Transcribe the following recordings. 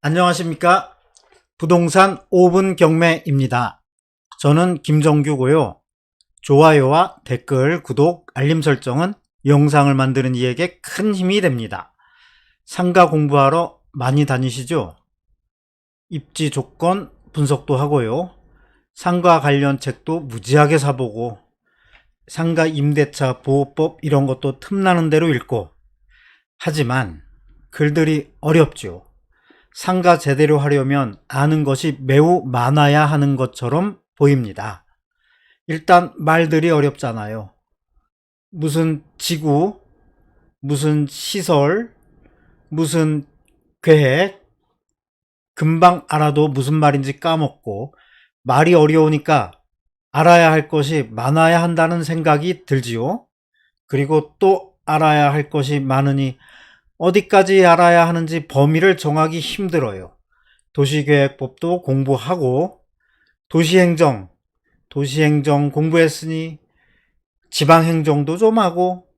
안녕하십니까? 부동산 5분 경매입니다. 저는 김정규고요. 좋아요와 댓글, 구독, 알림 설정은 영상을 만드는 이에게 큰 힘이 됩니다. 상가 공부하러 많이 다니시죠? 입지 조건 분석도 하고요. 상가 관련 책도 무지하게 사보고 상가 임대차 보호법 이런 것도 틈나는 대로 읽고 하지만 글들이 어렵죠. 상가 제대로 하려면 아는 것이 매우 많아야 하는 것처럼 보입니다. 일단 말들이 어렵잖아요. 무슨 지구, 무슨 시설, 무슨 계획, 금방 알아도 무슨 말인지 까먹고 말이 어려우니까 알아야 할 것이 많아야 한다는 생각이 들지요. 그리고 또 알아야 할 것이 많으니 어디까지 알아야 하는지 범위를 정하기 힘들어요. 도시계획법도 공부하고 도시행정 공부했으니 지방행정도 좀 하고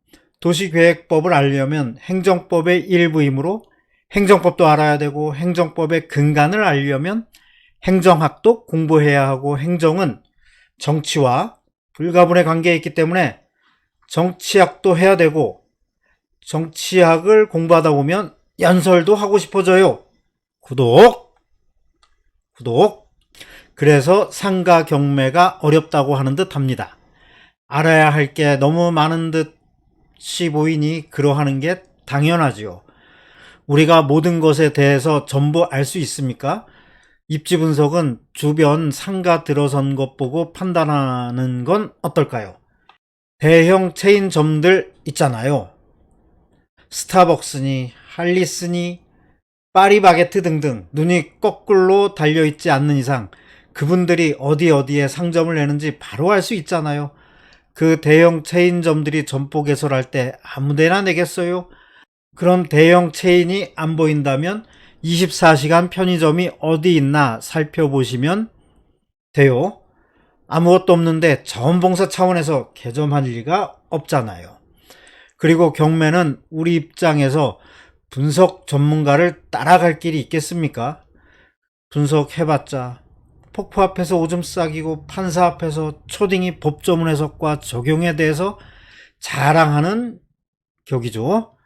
도시계획법을 알려면 행정법의 일부이므로 행정법도 알아야 되고 행정법의 근간을 알려면 행정학도 공부해야 하고 행정은 정치와 불가분의 관계에 있기 때문에 정치학도 해야 되고 정치학을 공부하다 보면 연설도 하고 싶어져요. 구독! 그래서 상가 경매가 어렵다고 하는 듯 합니다. 알아야 할 게 너무 많은 듯이 보이니 그러하는 게 당연하지요. 우리가 모든 것에 대해서 전부 알 수 있습니까? 입지 분석은 주변 상가 들어선 것 보고 판단하는 건 어떨까요? 대형 체인점들 있잖아요. 스타벅스니 할리스니 파리바게트 등등 눈이 거꾸로 달려있지 않는 이상 그분들이 어디에 상점을 내는지 바로 알 수 있잖아요. 그 대형 체인점들이 점포 개설할 때 아무데나 내겠어요? 그런 대형 체인이 안 보인다면 24시간 편의점이 어디 있나 살펴보시면 돼요. 아무것도 없는데 자원봉사 차원에서 개점할 리가 없잖아요. 그리고 경매는 우리 입장에서 분석 전문가를 따라갈 길이 있겠습니까? 분석해봤자 폭포 앞에서 오줌 싸기고 판사 앞에서 초딩이 법조문 해석과 적용에 대해서 자랑하는 격이죠.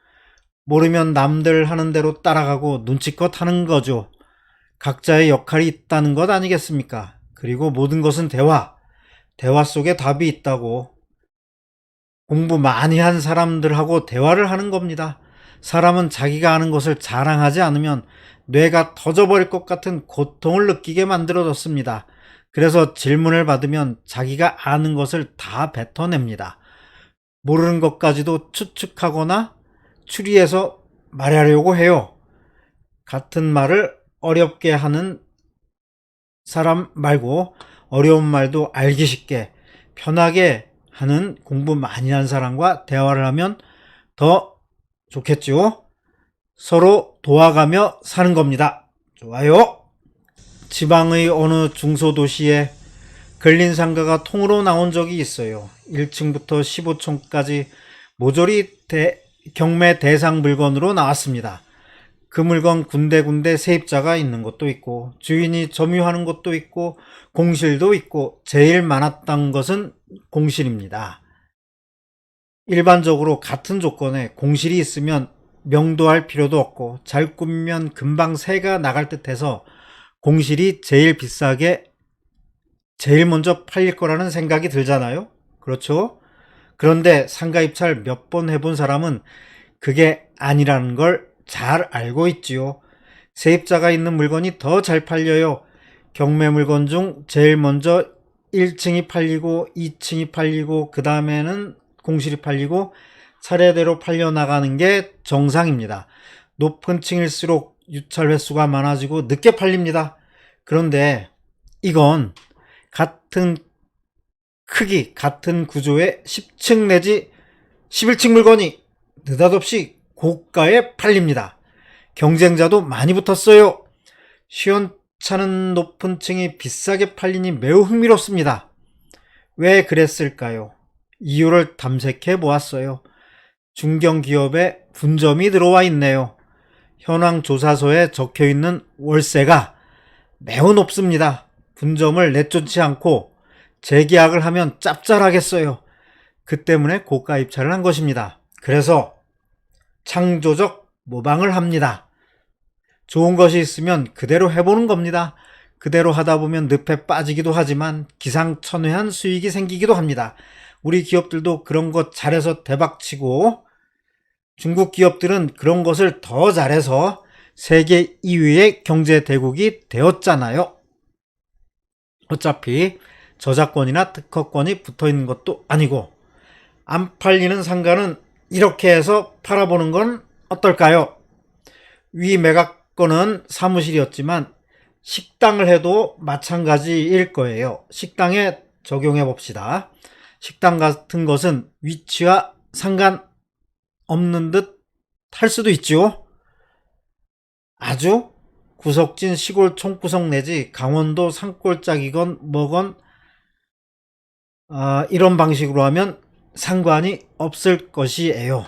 모르면 남들 하는 대로 따라가고 눈치껏 하는 거죠. 각자의 역할이 있다는 것 아니겠습니까? 그리고 모든 것은 대화 속에 답이 있다고. 공부 많이 한 사람들하고 대화를 하는 겁니다. 사람은 자기가 아는 것을 자랑하지 않으면 뇌가 터져버릴 것 같은 고통을 느끼게 만들어졌습니다. 그래서 질문을 받으면 자기가 아는 것을 다 뱉어냅니다. 모르는 것까지도 추측하거나 추리해서 말하려고 해요. 같은 말을 어렵게 하는 사람 말고 어려운 말도 알기 쉽게 편하게 하는 공부 많이 한 사람과 대화를 하면 더 좋겠죠. 서로 도와가며 사는 겁니다. 좋아요. 지방의 어느 중소도시에 근린 상가가 통으로 나온 적이 있어요. 1층부터 15층까지 모조리 경매 대상 물건으로 나왔습니다. 그 물건 군데군데 세입자가 있는 것도 있고 주인이 점유하는 것도 있고 공실도 있고 제일 많았던 것은 공실입니다. 일반적으로 같은 조건에 공실이 있으면 명도할 필요도 없고 잘 꾸미면 금방 새가 나갈 듯해서 공실이 제일 비싸게 제일 먼저 팔릴 거라는 생각이 들잖아요. 그렇죠? 그런데 상가 입찰 몇 번 해본 사람은 그게 아니라는 걸 잘 알고 있지요. 세입자가 있는 물건이 더 잘 팔려요. 경매 물건 중 제일 먼저 1층이 팔리고 2층이 팔리고 그 다음에는 공실이 팔리고 차례대로 팔려나가는 게 정상입니다. 높은 층일수록 유찰 횟수가 많아지고 늦게 팔립니다. 그런데 이건 같은 크기, 같은 구조의 10층 내지 11층 물건이 느닷없이 고가에 팔립니다. 경쟁자도 많이 붙었어요. 시원찮은 높은 층이 비싸게 팔리니 매우 흥미롭습니다. 왜 그랬을까요? 이유를 탐색해 보았어요. 중견기업에 분점이 들어와 있네요. 현황 조사서에 적혀있는 월세가 매우 높습니다. 분점을 내쫓지 않고 재계약을 하면 짭짤하겠어요. 그 때문에 고가 입찰을 한 것입니다. 그래서 창조적 모방을 합니다. 좋은 것이 있으면 그대로 해보는 겁니다. 그대로 하다 보면 늪에 빠지기도 하지만 기상천외한 수익이 생기기도 합니다. 우리 기업들도 그런 것 잘해서 대박치고 중국 기업들은 그런 것을 더 잘해서 세계 2위의 경제대국이 되었잖아요. 어차피 저작권이나 특허권이 붙어있는 것도 아니고 안 팔리는 상가는 이렇게 해서 팔아보는 건 어떨까요? 위 매각건은 사무실이었지만 식당을 해도 마찬가지일 거예요. 식당에 적용해 봅시다. 식당 같은 것은 위치와 상관없는 듯 할 수도 있죠. 아주 구석진 시골 총구석 내지 강원도 산골짜기건 뭐건 이런 방식으로 하면 상관이 없을 것이에요.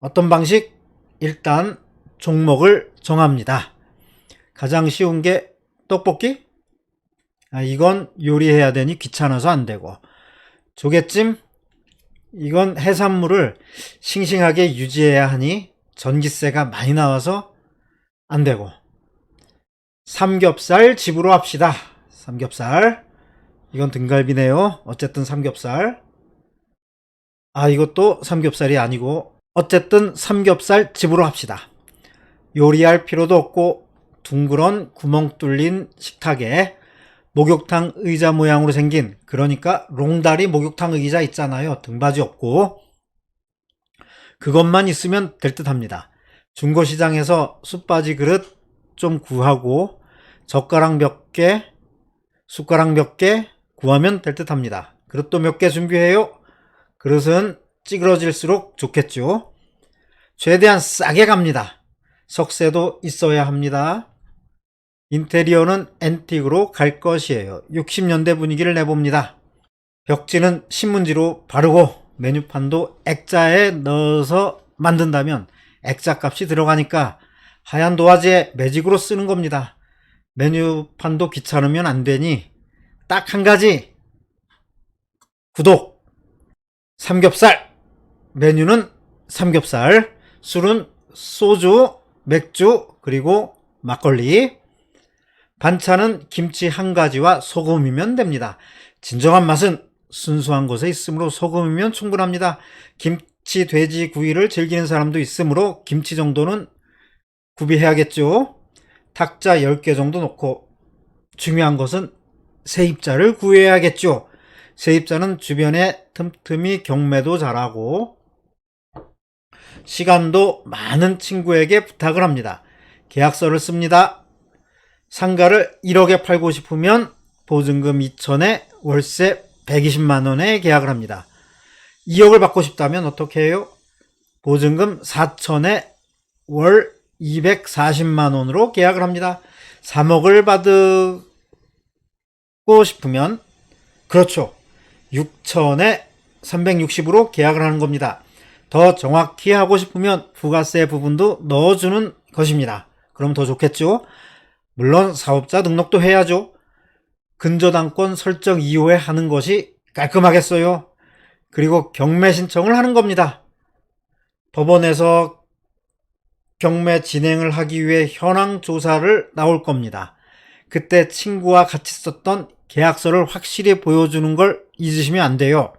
어떤 방식? 일단 종목을 정합니다. 가장 쉬운 게 떡볶이? 이건 요리해야 되니 귀찮아서 안 되고, 조개찜? 이건 해산물을 싱싱하게 유지해야 하니 전기세가 많이 나와서 안 되고, 삼겹살 집으로 합시다. 삼겹살. 이건 등갈비네요. 어쨌든 삼겹살. 이것도 삼겹살이 아니고 어쨌든 삼겹살 집으로 합시다. 요리할 필요도 없고 둥그런 구멍 뚫린 식탁에 목욕탕 의자 모양으로 생긴, 그러니까 롱다리 목욕탕 의자 있잖아요. 등받이 없고. 그것만 있으면 될 듯 합니다. 중고시장에서 숯바지 그릇 좀 구하고 젓가락 몇 개, 숟가락 몇 개 구하면 될 듯 합니다. 그릇도 몇 개 준비해요. 그릇은 찌그러질수록 좋겠죠. 최대한 싸게 갑니다. 석쇠도 있어야 합니다. 인테리어는 앤틱으로 갈 것이에요. 60년대 분위기를 내봅니다. 벽지는 신문지로 바르고 메뉴판도 액자에 넣어서 만든다면 액자 값이 들어가니까 하얀 도화지에 매직으로 쓰는 겁니다. 메뉴판도 귀찮으면 안 되니 딱 한 가지, 구독. 삼겹살. 메뉴는 삼겹살, 술은 소주, 맥주, 그리고 막걸리. 반찬은 김치 한 가지와 소금이면 됩니다. 진정한 맛은 순수한 곳에 있으므로 소금이면 충분합니다. 김치 돼지 구이를 즐기는 사람도 있으므로 김치 정도는 구비해야겠죠. 탁자 10개 정도 놓고, 중요한 것은 세입자를 구해야겠죠. 세입자는 주변에 틈틈이 경매도 잘하고 시간도 많은 친구에게 부탁을 합니다. 계약서를 씁니다. 상가를 1억에 팔고 싶으면 보증금 2천에 월세 120만원에 계약을 합니다. 2억을 받고 싶다면 어떻게 해요? 보증금 4천에 월 240만원으로 계약을 합니다. 3억을 받고 싶으면, 그렇죠, 6천에 360으로 계약을 하는 겁니다. 더 정확히 하고 싶으면 부가세 부분도 넣어주는 것입니다. 그럼 더 좋겠죠? 물론 사업자 등록도 해야죠. 근저당권 설정 이후에 하는 것이 깔끔하겠어요. 그리고 경매 신청을 하는 겁니다. 법원에서 경매 진행을 하기 위해 현황 조사를 나올 겁니다. 그때 친구와 같이 썼던 계약서를 확실히 보여주는 걸 잊으시면 안 돼요.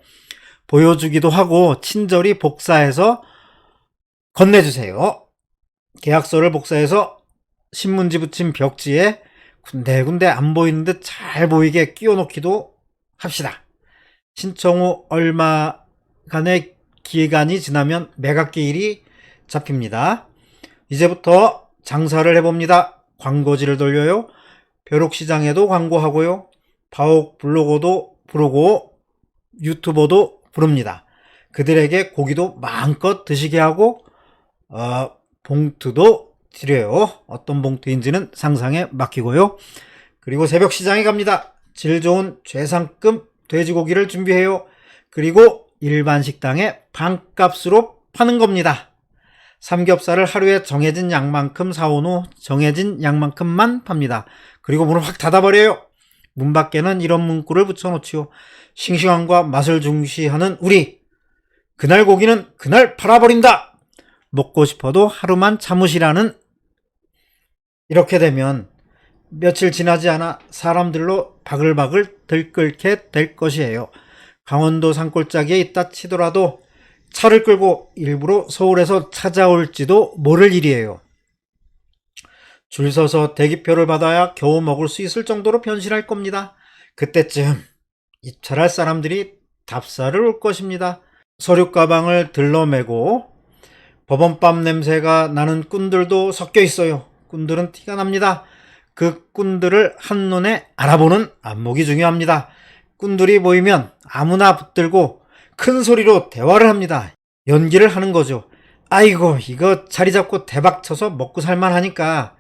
보여주기도 하고 친절히 복사해서 건네주세요. 계약서를 복사해서 신문지 붙인 벽지에 군데군데 안 보이는 듯 잘 보이게 끼워놓기도 합시다. 신청 후 얼마간의 기간이 지나면 매각기일이 잡힙니다. 이제부터 장사를 해봅니다. 광고지를 돌려요. 벼룩시장에도 광고하고요. 바옥 블로거도 부르고 유튜버도 부릅니다. 그들에게 고기도 마음껏 드시게 하고 봉투도 드려요. 어떤 봉투인지는 상상에 맡기고요. 그리고 새벽시장에 갑니다. 질 좋은 최상급 돼지고기를 준비해요. 그리고 일반 식당에 반값으로 파는 겁니다. 삼겹살을 하루에 정해진 양만큼 사온 후 정해진 양만큼만 팝니다. 그리고 문을 확 닫아버려요. 문 밖에는 이런 문구를 붙여놓지요. 싱싱함과 맛을 중시하는 우리. 그날 고기는 그날 팔아버린다. 먹고 싶어도 하루만 참으시라는. 이렇게 되면 며칠 지나지 않아 사람들로 바글바글 들끓게 될 것이에요. 강원도 산골짜기에 있다 치더라도 차를 끌고 일부러 서울에서 찾아올지도 모를 일이에요. 줄 서서 대기표를 받아야 겨우 먹을 수 있을 정도로 변신할 겁니다. 그때쯤 입찰할 사람들이 답사를 올 것입니다. 서류 가방을 들러매고 법원밤 냄새가 나는 꾼들도 섞여 있어요. 꾼들은 티가 납니다. 그 꾼들을 한눈에 알아보는 안목이 중요합니다. 꾼들이 모이면 아무나 붙들고 큰 소리로 대화를 합니다. 연기를 하는 거죠. 아이고, 이거 자리 잡고 대박 쳐서 먹고 살만하니까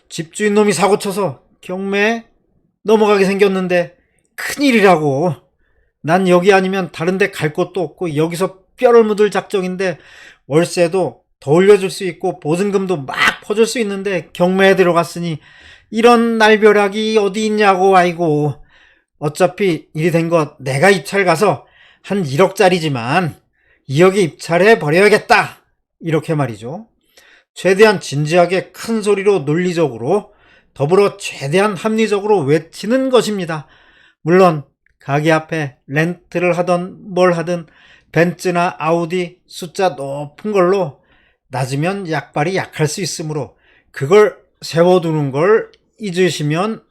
집주인 놈이 사고 쳐서 경매에 넘어가게 생겼는데 큰일이라고. 난 여기 아니면 다른 데 갈 곳도 없고 여기서 뼈를 묻을 작정인데 월세도 더 올려줄 수 있고 보증금도 막 퍼줄 수 있는데 경매에 들어갔으니 이런 날벼락이 어디 있냐고. 아이고, 어차피 일이 된 거 내가 입찰 가서 한 1억짜리지만 2억에 입찰해 버려야겠다. 이렇게 말이죠. 최대한 진지하게 큰 소리로 논리적으로 더불어 최대한 합리적으로 외치는 것입니다. 물론 가게 앞에 렌트를 하던 뭘 하든 벤츠나 아우디 숫자 높은 걸로 낮으면 약발이 약할 수 있으므로 그걸 세워두는 걸 잊으시면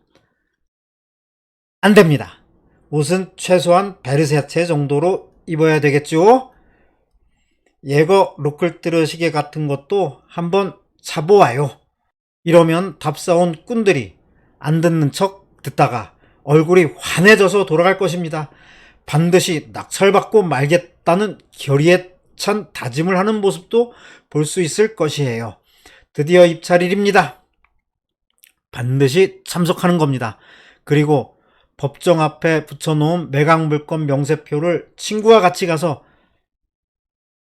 안 됩니다. 옷은 최소한 베르세체 정도로 입어야 되겠죠. 예거 로컬트르 시계 같은 것도 한번 사보아요. 이러면 답사온 꾼들이 안 듣는 척 듣다가 얼굴이 환해져서 돌아갈 것입니다. 반드시 낙찰받고 말겠다는 결의에 찬 다짐을 하는 모습도 볼 수 있을 것이에요. 드디어 입찰일입니다. 반드시 참석하는 겁니다. 그리고 법정 앞에 붙여놓은 매각물건 명세표를 친구와 같이 가서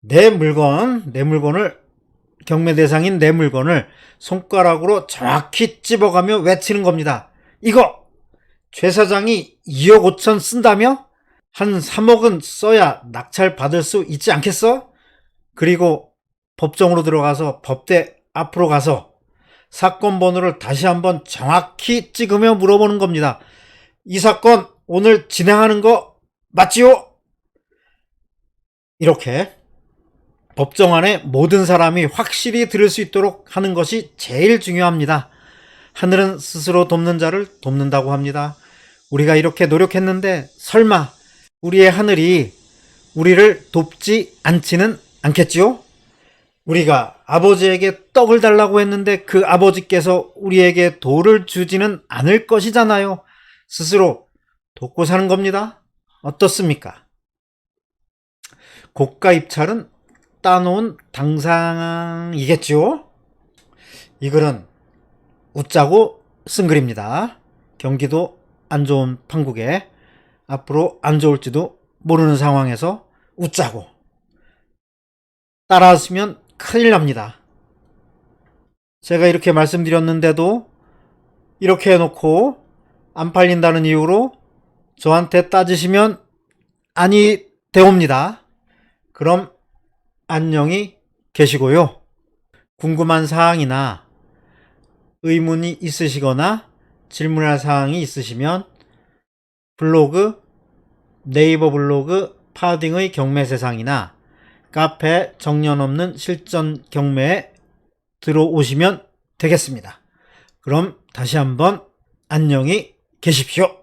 내 물건을 경매 대상인 내 물건을 손가락으로 정확히 집어가며 외치는 겁니다. 이거 최 사장이 2억 5천 쓴다며? 한 3억은 써야 낙찰 받을 수 있지 않겠어? 그리고 법정으로 들어가서 법대 앞으로 가서 사건 번호를 다시 한번 정확히 찍으며 물어보는 겁니다. 이 사건 오늘 진행하는 거 맞지요? 이렇게 법정 안에 모든 사람이 확실히 들을 수 있도록 하는 것이 제일 중요합니다. 하늘은 스스로 돕는 자를 돕는다고 합니다. 우리가 이렇게 노력했는데 설마 우리의 하늘이 우리를 돕지 않지는 않겠지요? 우리가 아버지에게 떡을 달라고 했는데 그 아버지께서 우리에게 돌을 주지는 않을 것이잖아요. 스스로 돕고 사는 겁니다. 어떻습니까? 고가 입찰은 따놓은 당상이겠죠? 이 글은 웃자고 쓴 글입니다. 경기도 안 좋은 판국에 앞으로 안 좋을지도 모르는 상황에서 웃자고. 따라하시면 큰일 납니다. 제가 이렇게 말씀드렸는데도 이렇게 해놓고 안 팔린다는 이유로 저한테 따지시면 아니 되옵니다. 그럼 안녕히 계시고요. 궁금한 사항이나 의문이 있으시거나 질문할 사항이 있으시면 블로그, 네이버 블로그 파딩의 경매세상이나 카페 정년없는 실전 경매에 들어오시면 되겠습니다. 그럼 다시 한번 안녕히 계십시오.